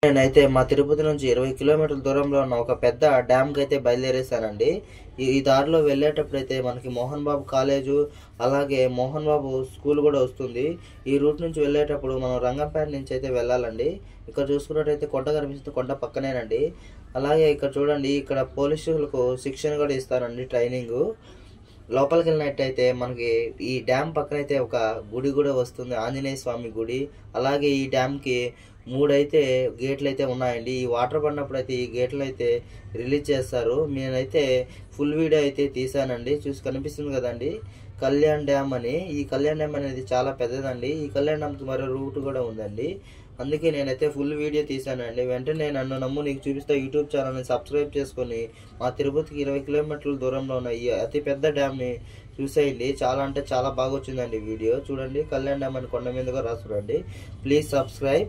నేనైతే మా తిరుపతి నుంచి 20 కిలోమీటర్ల దూరంలో ఉన్న ఒక పెద్ద డ్యామ్కి అయితే బయలుదేరేశానండి. ఈ దారిలో వెళ్ళేటప్పుడైతే మనకి మోహన్ బాబు కాలేజు, అలాగే మోహన్ బాబు స్కూల్ కూడా వస్తుంది. ఈ రూట్ నుంచి వెళ్ళేటప్పుడు మనం రంగంపేట నుంచి అయితే వెళ్ళాలండి. ఇక్కడ చూసుకున్నట్టయితే కొండ కనిపిస్తుంది, కొండ పక్కనేనండి. అలాగే ఇక్కడ చూడండి, ఇక్కడ పోలీసులకు శిక్షణ కూడా ఇస్తారండి, ట్రైనింగ్. లోపలికి వెళ్ళినట్టయితే మనకి ఈ డ్యామ్ పక్కనైతే ఒక గుడి కూడా వస్తుంది, ఆంజనేయ స్వామి గుడి. అలాగే ఈ డ్యామ్కి 3 అయితే గేట్లు అయితే ఉన్నాయండి. ఈ వాటర్ పడినప్పుడు అయితే ఈ గేట్లు అయితే రిలీజ్ చేస్తారు. నేనైతే ఫుల్ వీడియో అయితే తీసానండి. చూసి కనిపిస్తుంది కదండి, కళ్యాణ్ డ్యామ్ అని. ఈ కళ్యాణ్ డ్యామ్ అనేది చాలా పెద్దదండి. ఈ కళ్యాణ్ డ్యామ్కి మరో రూట్ కూడా ఉందండి. అందుకే నేనైతే ఫుల్ వీడియో తీసానండి. వెంటనే నన్ను నమ్ము నీకు చూపిస్తా యూట్యూబ్ ఛానల్ని సబ్స్క్రైబ్ చేసుకొని మా తిరుపతికి 20 కిలోమీటర్ల దూరంలో ఉన్న ఈ అతి పెద్ద డ్యామ్ని చూసేయండి. చాలా అంటే చాలా బాగా వచ్చిందండి వీడియో. చూడండి, కళ్యాణ్ డ్యామ్ అని కొండ మీదుగా రాసురండి. Please subscribe.